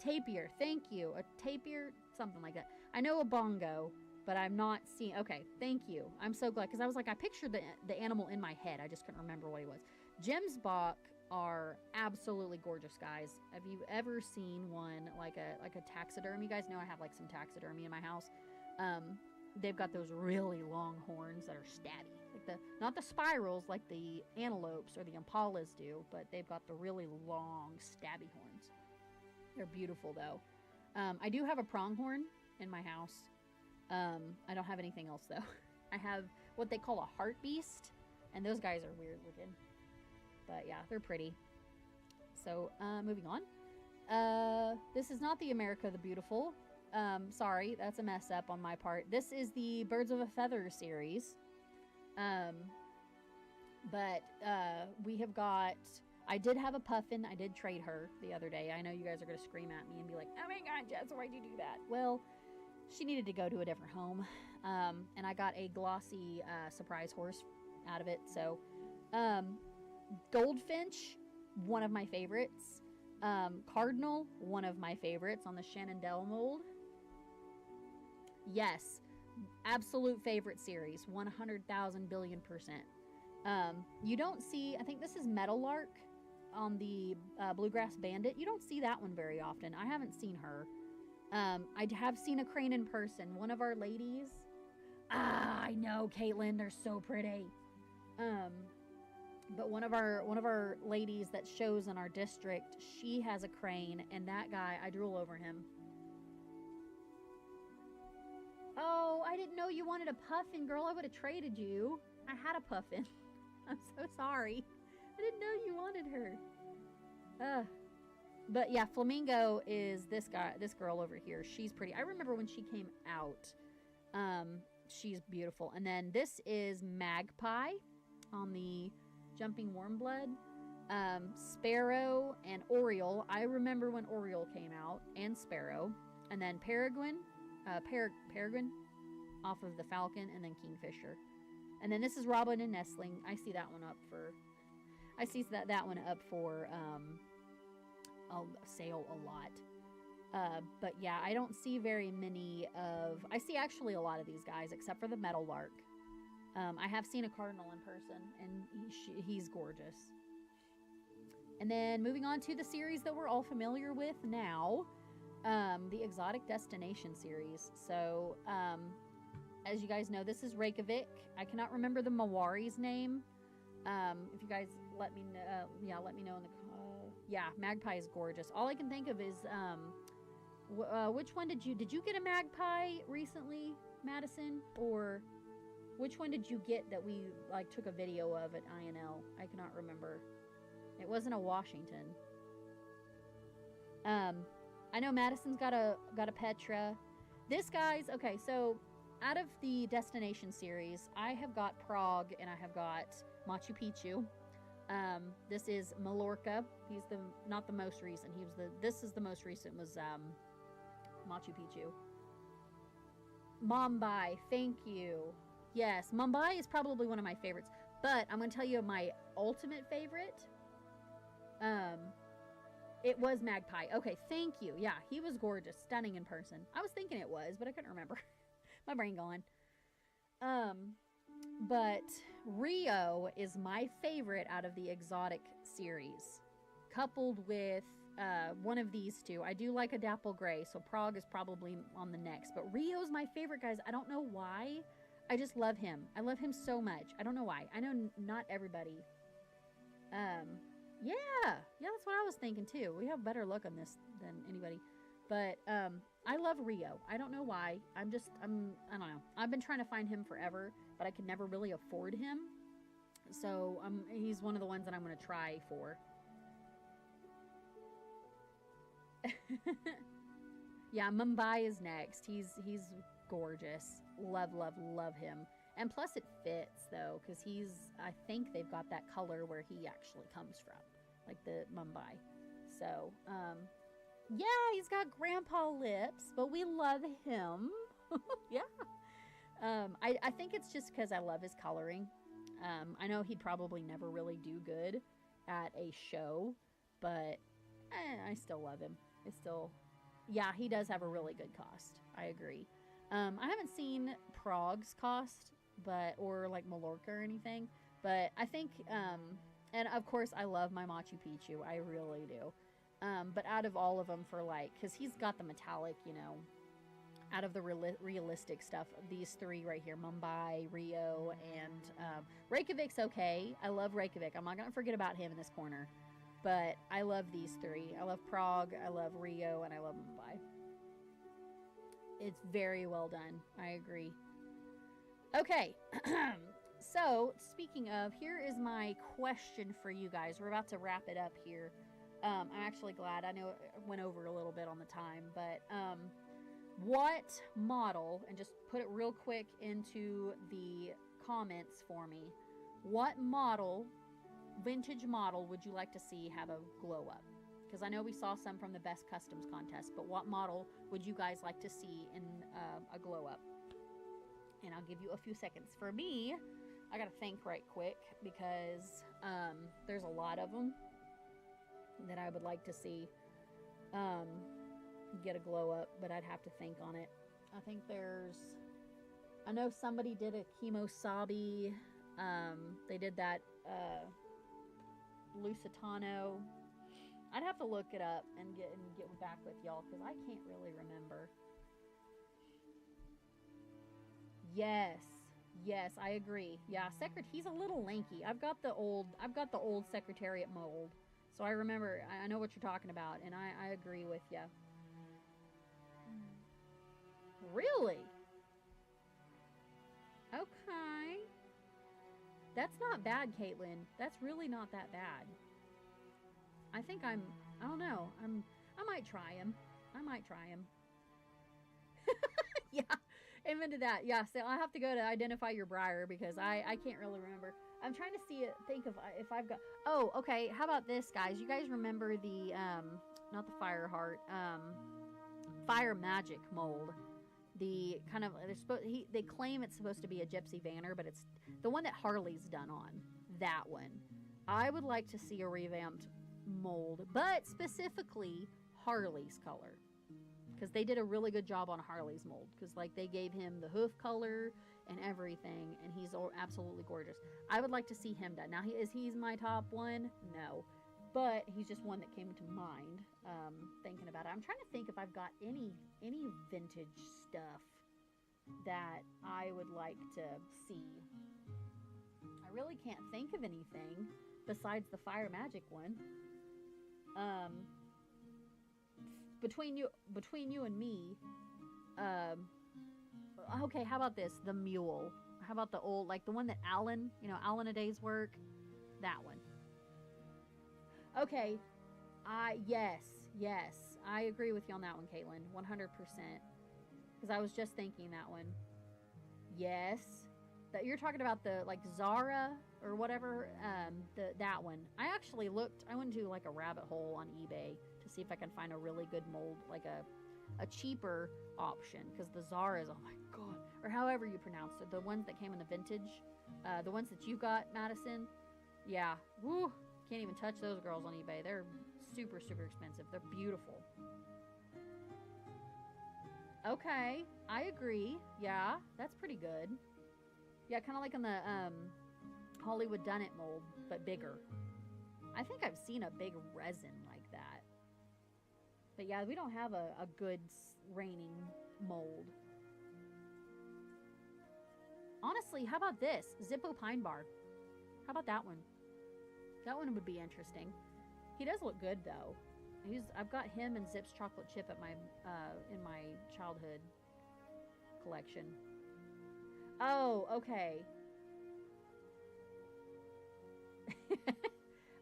tapir. Thank you. A tapir, something like that. I know a bongo, but I'm not seeing. Okay, thank you. I'm so glad, because I was like, I pictured the animal in my head. I just couldn't remember what he was. Gemsbok are absolutely gorgeous, guys. Have you ever seen one like a taxidermy? You guys know I have like some taxidermy in my house. They've got those really long horns that are stabby, like not the spirals like the antelopes or the impalas do, but they've got the really long stabby horns. They're beautiful though. I do have a pronghorn in my house. I don't have anything else though. I have what they call a heart beast, and those guys are weird looking. But yeah, they're pretty. So, moving on. This is not the America the Beautiful. Sorry, that's a mess up on my part. This is the Birds of a Feather series. We have got... I did have a puffin. I did trade her the other day. I know you guys are going to scream at me and be like, oh my god, Jess, why'd you do that? Well, she needed to go to a different home. And I got a glossy surprise horse out of it. So, Goldfinch, one of my favorites. Cardinal, one of my favorites on the Shenandoah mold. Yes, absolute favorite series, 100,000 billion %. You don't see, I think this is Meadowlark on the Bluegrass Bandit. You don't see that one very often. I haven't seen her. I have seen a crane in person. One of our ladies. I know, Caitlin, they're so pretty. But one of our ladies that shows in our district, she has a crane, and that guy, I drool over him. Oh, I didn't know you wanted a puffin, girl. I would have traded you. I had a puffin. I'm so sorry. I didn't know you wanted her. But yeah, Flamingo is this girl over here. She's pretty. I remember when she came out. She's beautiful. And then this is Magpie on the Jumping Warmblood. Sparrow and Oriole. I remember when Oriole came out, and Sparrow. And then Peregrine. Peregrine off of the Falcon, and then Kingfisher. And then this is Robin and Nestling. I see that one up for... I see that one up for sale a lot. But yeah, I don't see very many of... I see actually a lot of these guys, except for the Meadowlark. I have seen a Cardinal in person, and he's gorgeous. And then moving on to the series that we're all familiar with now, the Exotic Destination series. So, as you guys know, this is Reykjavik. I cannot remember the Mawari's name. If you guys let me know, let me know in the... yeah, Magpie is gorgeous. All I can think of is, which one did you get a Magpie recently, Madison? Or which one did you get that we, like, took a video of at INL? I cannot remember. It wasn't a Washington. I know Madison's got a Petra. This guy's... Okay, so out of the Destination series, I have got Prague and I have got Machu Picchu. This is Mallorca. He's not the most recent. This is the most recent was Machu Picchu. Mumbai, thank you. Yes, Mumbai is probably one of my favorites. But I'm going to tell you my ultimate favorite. It was Magpie. Okay, thank you. Yeah, he was gorgeous, stunning in person. I was thinking it was, but I couldn't remember. My brain gone. But Rio is my favorite out of the exotic series, coupled with one of these two. I do like a dapple gray, so Prague is probably on the next. But Rio's my favorite, guys. I don't know why. I just love him. I love him so much. I don't know why. I know not everybody. Yeah, that's what I was thinking too. We have better luck on this than anybody. But I love Rio. I don't know why. I don't know. I've been trying to find him forever, but I could never really afford him. So he's one of the ones that I'm going to try for. Yeah, Mumbai is next. He's gorgeous. Love him. And plus it fits though, because I think they've got that color where he actually comes from, like the Mumbai. So, yeah, he's got grandpa lips, but we love him. Yeah. I think it's just because I love his coloring. I know he'd probably never really do good at a show, but I still love him. Yeah, he does have a really good cost. I agree. I haven't seen Prague's cost, or like Mallorca or anything, but I think, and of course I love my Machu Picchu. I really do. But out of all of them because he's got the metallic, out of the realistic stuff, these three right here, Mumbai, Rio, and Reykjavik's okay. I love Reykjavik. I'm not going to forget about him in this corner. But I love these three. I love Prague, I love Rio, and I love Mumbai. It's very well done. I agree. Okay. So, speaking of, here is my question for you guys. We're about to wrap it up here. I'm actually glad. I know it went over a little bit on the time, but what model, and just put it real quick into the comments for me, what model, vintage model, would you like to see have a glow up? Because I know we saw some from the Best Customs contest, but what model would you guys like to see in a glow up? And I'll give you a few seconds. For me, I gotta think right quick because there's a lot of them that I would like to see get a glow up, but I'd have to think on it. I think I know somebody did a Kimosabi. They did that Lusitano. I'd have to look it up and get back with y'all because I can't really remember. Yes, I agree. Yeah, he's a little lanky. I've got the old Secretariat mold, so I remember. I know what you're talking about, and I agree with you. Really? Okay. That's not bad, Caitlin. That's really not that bad. I think I don't know. I might try him. Yeah, amen to that. Yeah, so I'll have to go to identify your briar because I can't really remember. I'm trying to think of if I've got. Oh, okay. How about this, guys? You guys remember the not the Fireheart, Fire Magic mold? The kind of they claim it's supposed to be a Gypsy Vanner, but it's the one that Harley's done on. That one. I would like to see a revamped mold, but specifically Harley's color, because they did a really good job on Harley's mold, because like they gave him the hoof color and everything, and he's absolutely gorgeous. I would like to see him done. Now, he's my top one? No, but he's just one that came to mind thinking about it. I'm trying to think if I've got any vintage stuff that I would like to see. I really can't think of anything besides the Fire Magic one. Between you and me, okay, how about this? The mule. How about the old, like the one that Alan, Alan A Day's Work? That one. Okay, yes, I agree with you on that one, Caitlin, 100%. Because I was just thinking that one. Yes, that you're talking about the like Zara or whatever. That one. I actually I went to like a rabbit hole on eBay to see if I can find a really good mold, like a cheaper option, because the Zara's, oh my god, or however you pronounce it, the ones that came in the vintage, the ones that you got, Madison, yeah, woo, can't even touch those girls on eBay. They're super expensive. They're beautiful. Okay, I agree. Yeah, that's pretty good. Yeah, kind of like in the Hollywood Done It mold, but bigger. I think I've seen a big resin like that. But yeah, we don't have a good raining mold. Honestly, how about this? Zippo Pine Bar. How about that one? That one would be interesting. He does look good though. I've got him and Zips Chocolate Chip at my in my childhood collection. Oh, okay.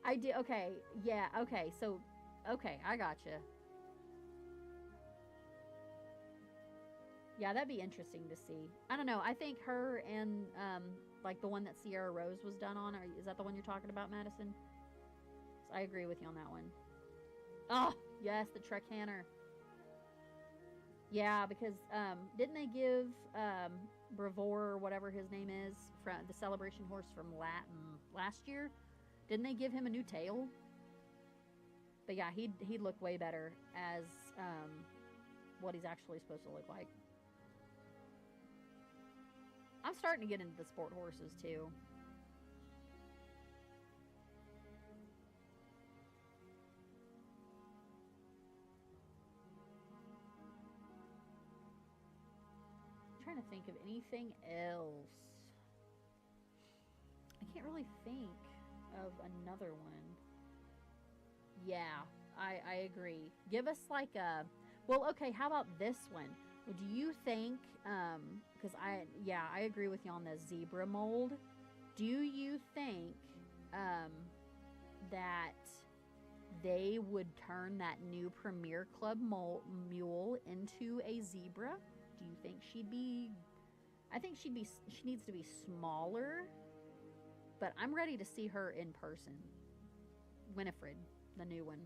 I did. Okay, yeah. Okay, so okay, I gotcha. Yeah, that'd be interesting to see. I don't know. I think her and like the one that Sierra Rose was done on. Is that the one you're talking about, Madison? So I agree with you on that one. Oh, yes, the Trek Hanner. Yeah, because didn't they give Bravor, or whatever his name is, from the celebration horse from last year? Didn't they give him a new tail? But yeah, he'd look way better as what he's actually supposed to look like. I'm starting to get into the sport horses too. I'm trying to think of anything else. I can't really think of another one. Yeah, I agree. Give us like a... Well, okay, how about this one? Do you think, because I agree with you on the zebra mold. Do you think that they would turn that new Premier Club mule into a zebra? Do you think she'd be... I think she needs to be smaller, but I'm ready to see her in person. Winifred, the new one.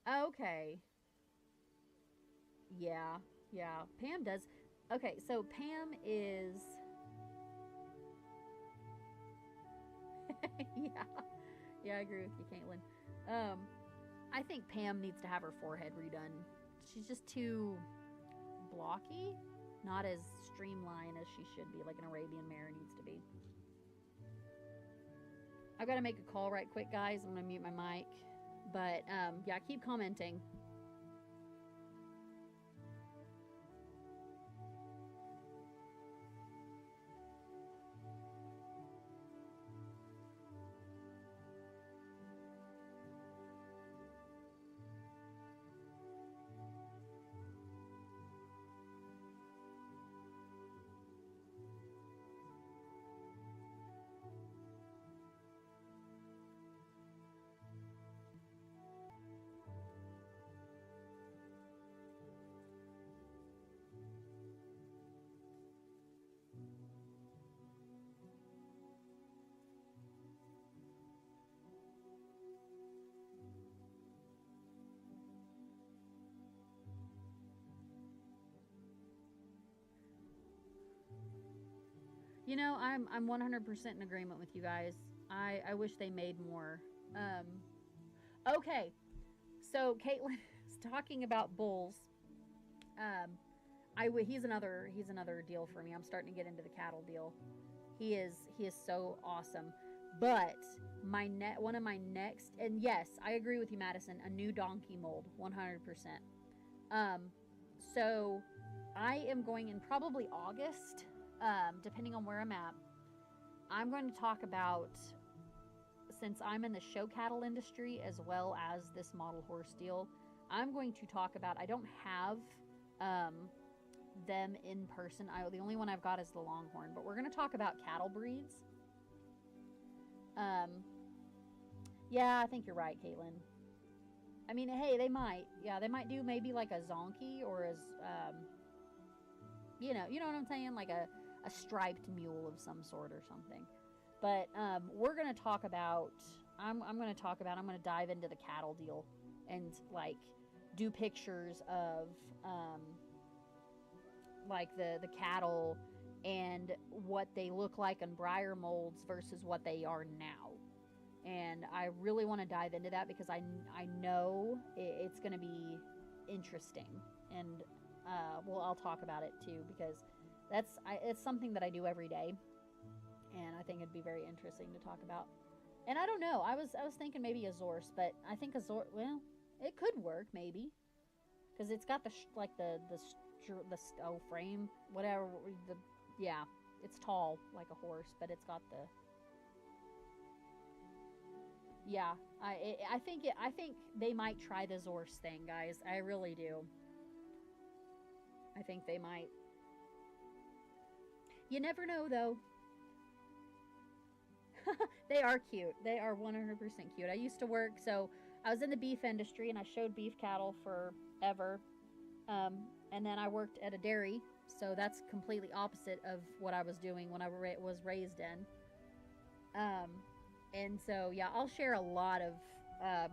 Okay. Yeah, yeah. Pam does. Okay, so Pam is... yeah. Yeah, I agree with you, Caitlin. I think Pam needs to have her forehead redone. She's just too blocky. Not as streamlined as she should be, like an Arabian mare needs to be. I've got to make a call right quick, guys. I'm going to mute my mic. But, yeah, keep commenting. You know, I'm 100% in agreement with you guys. I wish they made more. Okay, so Caitlin is talking about bulls. He's another deal for me. I'm starting to get into the cattle deal. He is so awesome. But one of my next, and yes, I agree with you, Madison, a new donkey mold, 100%. So I am going in probably August, depending on where I'm at. I'm going to talk about, since I'm in the show cattle industry as well as this model horse deal, I'm going to talk about, I don't have them in person. The only one I've got is the Longhorn, but we're going to talk about cattle breeds. Yeah, I think you're right, Caitlin. I mean, hey, they might do maybe like a zonkey or as, you know what I'm saying? Like a striped mule of some sort or something. But we're going to talk about, I'm going to dive into the cattle deal and like do pictures of like the cattle and what they look like in Breyer molds versus what they are now. And I really want to dive into that because I know it's going to be interesting. And well, I'll talk about it too because it's something that I do every day. And I think it'd be very interesting to talk about. And I don't know. I was thinking maybe a Zorse, but I think a Zorse, well, it could work maybe, because it's got the frame, whatever. Yeah, it's tall like a horse, but it's got the. Yeah, I think they might try the Zorse thing, guys. I really do. I think they might. You never know, though. They are cute. They are 100% cute. I used to work, so I was in the beef industry, and I showed beef cattle forever. And then I worked at a dairy, so that's completely opposite of what I was doing when I was raised in. And so, yeah, I'll share a lot of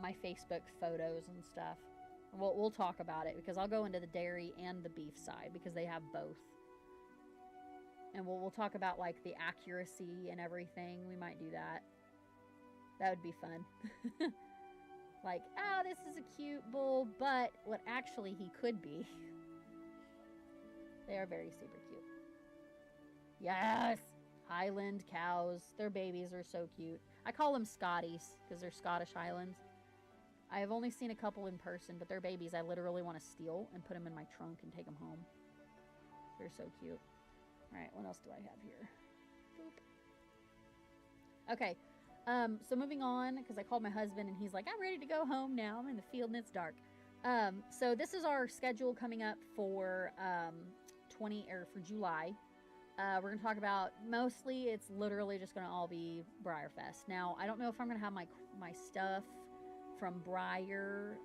my Facebook photos and stuff. We'll talk about it, because I'll go into the dairy and the beef side, because they have both. And we'll talk about, like, the accuracy and everything. We might do that. That would be fun. Like, oh, this is a cute bull, but what actually he could be. They are very super cute. Yes! Highland cows. Their babies are so cute. I call them Scotties, because they're Scottish Highlands. I have only seen a couple in person, but their babies I literally want to steal and put them in my trunk and take them home. They're so cute. Alright, what else do I have here? Boop. Okay, so moving on, because I called my husband and he's like, I'm ready to go home now. I'm in the field and it's dark. So this is our schedule coming up for for July. We're going to talk about, mostly it's literally just going to all be Briarfest. Now, I don't know if I'm going to have my stuff from Briar.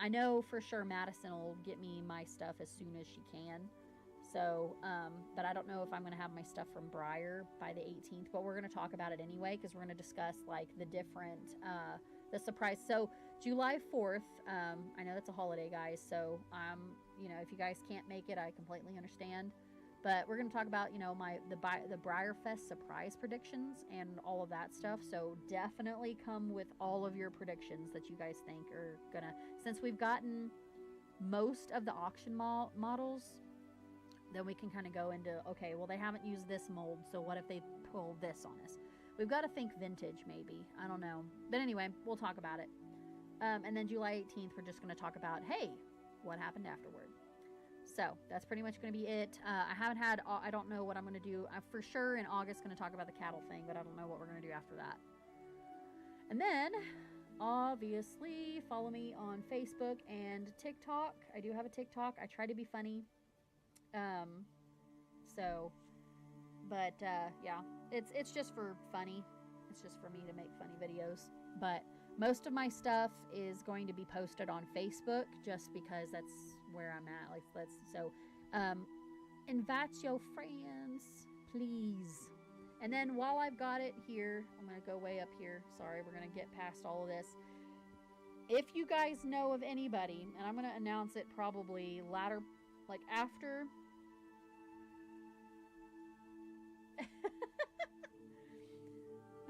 I know for sure Madison will get me my stuff as soon as she can. So, but I don't know if I'm going to have my stuff from Briar by the 18th, but we're going to talk about it anyway, because we're going to discuss like the different, the surprise. So July 4th, I know that's a holiday, guys. So, you know, if you guys can't make it, I completely understand. But we're going to talk about, you know, the Briarfest surprise predictions and all of that stuff. So definitely come with all of your predictions that you guys think are going to, since we've gotten most of the auction models, then we can kind of go into, okay, well, they haven't used this mold, so what if they pull this on us? We've got to think vintage, maybe. I don't know. But anyway, we'll talk about it. And then July 18th, we're just going to talk about, hey, what happened afterward? So that's pretty much going to be it. I don't know what I'm going to do. I'm for sure in August going to talk about the cattle thing, but I don't know what we're going to do after that. And then, obviously, follow me on Facebook and TikTok. I do have a TikTok. I try to be funny. Yeah, it's just for funny. It's just for me to make funny videos. But most of my stuff is going to be posted on Facebook, just because that's where I'm at. Like, invite your friends, please. And then while I've got it here, I'm going to go way up here. Sorry, we're going to get past all of this. If you guys know of anybody, and I'm going to announce it probably latter, like after.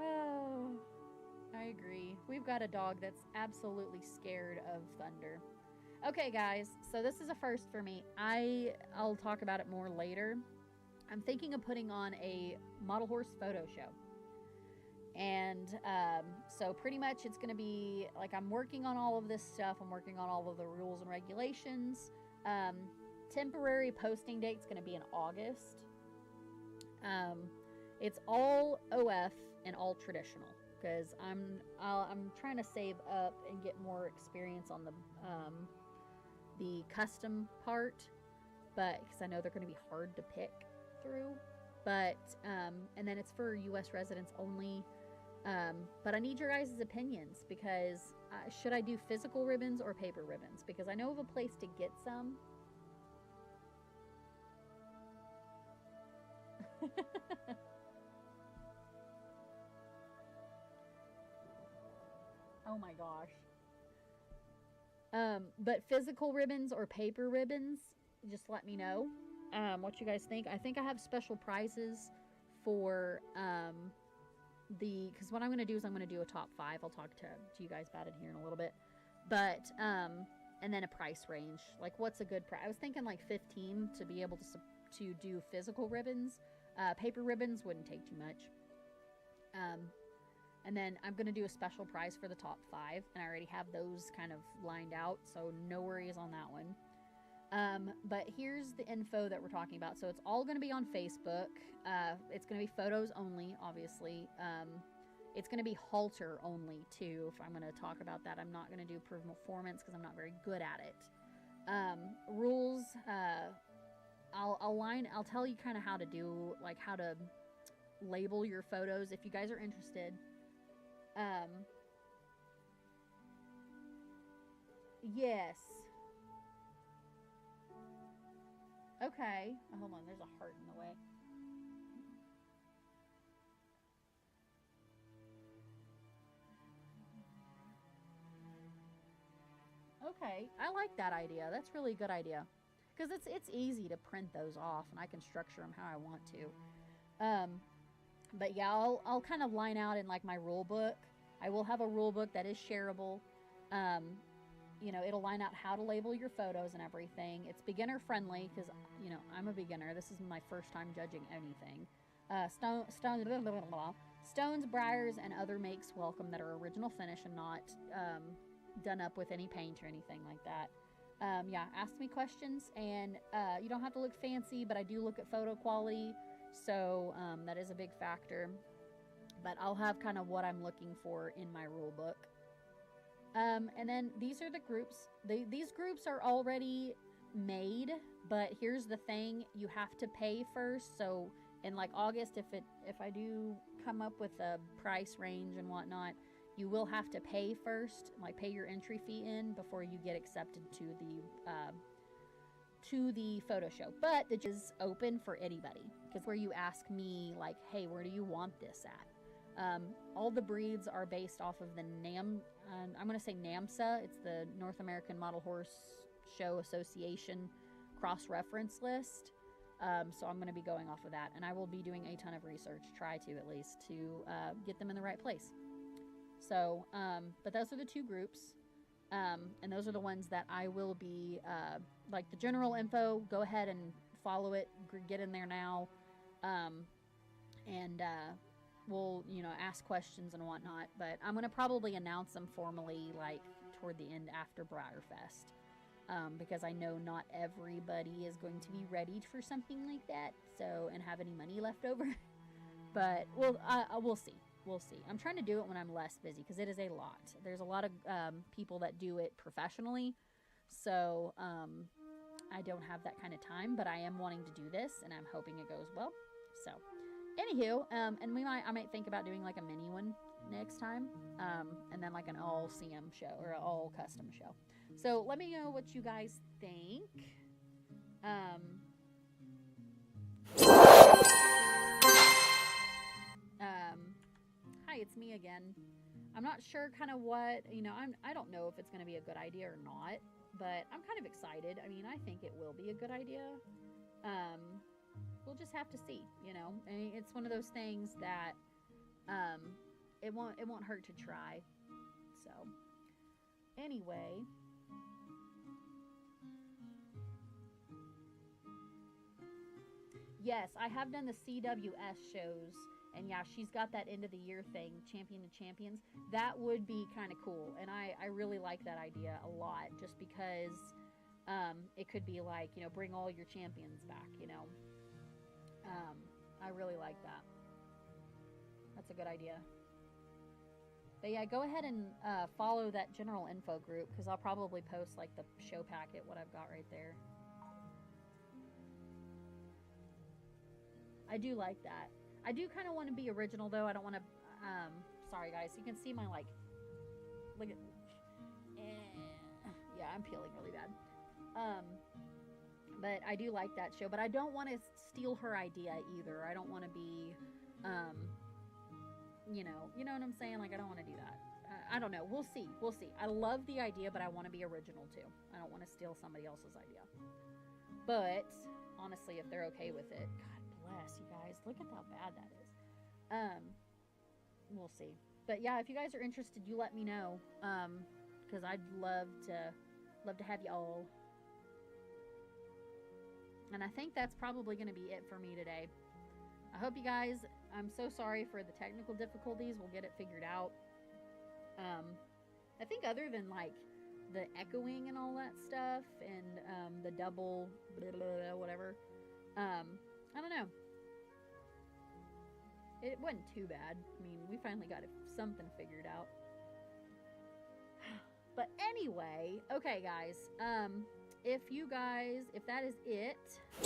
Oh, I agree. We've got a dog that's absolutely scared of thunder. Okay, guys, so this is a first for me. I'll talk about it more later. I'm thinking of putting on a model horse photo show. And so pretty much it's going to be, like, I'm working on all of this stuff. I'm working on all of the rules and regulations. Temporary posting date's going to be in August. It's all OF and all traditional, because I'm trying to save up and get more experience on the custom part, but because I know they're going to be hard to pick through. But and then it's for U.S. residents only. But I need your guys' opinions, because should I do physical ribbons or paper ribbons? Because I know of a place to get some. Oh my gosh. But physical ribbons or paper ribbons, just let me know what you guys think. I think I have special prizes for because what I'm going to do is I'm going to do a top 5. I'll talk to you guys about it here in a little bit. But and then a price range. Like, what's a good price? I was thinking like 15 to be able to do physical ribbons. Paper ribbons wouldn't take too much. And then I'm going to do a special prize for the top 5, and I already have those kind of lined out, so no worries on that one. But here's the info that we're talking about. So it's all going to be on Facebook. It's going to be photos only, obviously. It's going to be halter only, too, if I'm going to talk about that. I'm not going to do performance because I'm not very good at it. Rules, I'll tell you kind of how to do, like, how to label your photos if you guys are interested. Yes. Okay. Oh, hold on, there's a heart in the way. Okay, I like that idea. That's really a good idea. Because it's easy to print those off, and I can structure them how I want to. But yeah, I'll kind of line out in like my rule book. I will have a rule book that is shareable. You know, it'll line out how to label your photos and everything. It's beginner friendly because, you know, I'm a beginner. This is my first time judging anything. Stones, briars, and other makes welcome that are original finish and not done up with any paint or anything like that. Yeah, ask me questions, and you don't have to look fancy, but I do look at photo quality, so that is a big factor. But I'll have kind of what I'm looking for in my rule book. And then these are the groups. These groups are already made, but here's the thing, you have to pay first. So in like August, if I do come up with a price range and whatnot, you will have to pay first, like pay your entry fee in before you get accepted to the photo show. But it is open for anybody, because where you ask me like, hey, where do you want this at? All the breeds are based off of the I'm going to say NAMSA. It's the North American Model Horse Show Association cross-reference list. So I'm going to be going off of that, and I will be doing a ton of research, try to at least, to get them in the right place. So, but those are the two groups, and those are the ones that I will be, like the general info, go ahead and follow it, get in there now, and we'll, ask questions and whatnot, but I'm going to probably announce them formally, like, toward the end after BriarFest. Because I know not everybody is going to be ready for something like that, so, and have any money left over. But we'll see. We'll see. I'm trying to do it when I'm less busy, because it is a lot. There's a lot of people that do it professionally, so I don't have that kind of time. But I am wanting to do this, and I'm hoping it goes well. So, anywho, and I might think about doing like a mini one next time, and then like an all CM show or an all custom show. So let me know what you guys think. Hi, it's me again. I'm not sure kind of what, I don't know if it's going to be a good idea or not, but I'm kind of excited. I mean, I think it will be a good idea. We'll just have to see, I mean, it's one of those things that, it won't hurt to try. So anyway, yes, I have done the CWS shows, and yeah, she's got that end of the year thing, Champion of Champions. That would be kind of cool, and I really like that idea a lot, just because it could be like, bring all your champions back, I really like that. That's a good idea. But yeah, go ahead and follow that general info group, because I'll probably post like the show packet, what I've got right there. I do like that. I do kind of want to be original, though. I don't want to, sorry guys, you can see my like, look at, yeah, I'm peeling really bad. But I do like that show, but I don't want to steal her idea either. I don't want to be, you know what I'm saying? Like, I don't want to do that. I don't know. We'll see. I love the idea, but I want to be original too. I don't want to steal somebody else's idea. But honestly, if they're okay with it, God bless you guys. Look at how bad that is. We'll see. But yeah, if you guys are interested, you let me know. Because I'd love to have you all. And I think that's probably going to be it for me today. I hope you guys, I'm so sorry for the technical difficulties. We'll get it figured out. I think other than like the echoing and all that stuff and the double blah, blah, blah, whatever, I don't know. It wasn't too bad. I mean, we finally got something figured out. But anyway, okay guys, if that is it,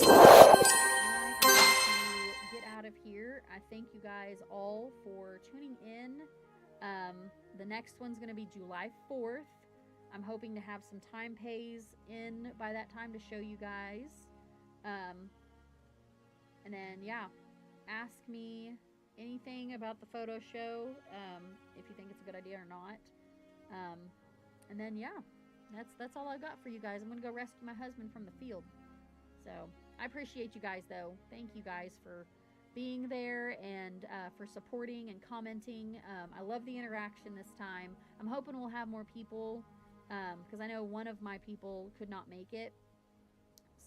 I'm going to get out of here. I thank you guys all for tuning in. The next one's going to be July 4th. I'm hoping to have some time pays in by that time to show you guys. And then, yeah, ask me anything about the photo show, if you think it's a good idea or not. And then, yeah, that's all I got for you guys. I'm going to go rescue my husband from the field. So I appreciate you guys, though. Thank you guys for being there and for supporting and commenting. I love the interaction this time. I'm hoping we'll have more people, because I know one of my people could not make it.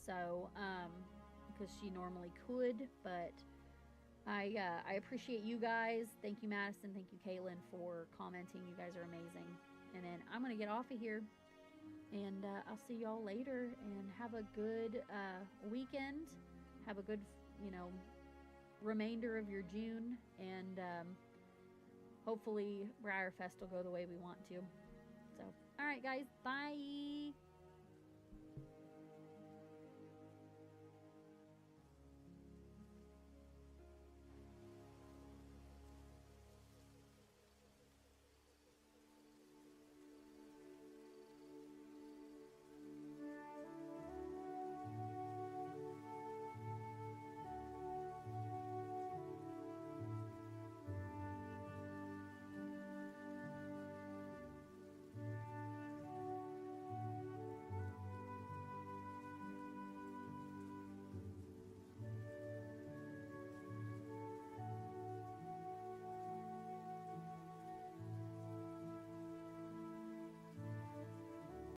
So, because she normally could, but I appreciate you guys. Thank you, Madison. Thank you, Kaylin, for commenting. You guys are amazing. And then I'm going to get off of here. And I'll see y'all later. And have a good weekend. Have a good, remainder of your June. And hopefully BriarFest will go the way we want to. So, all right, guys. Bye.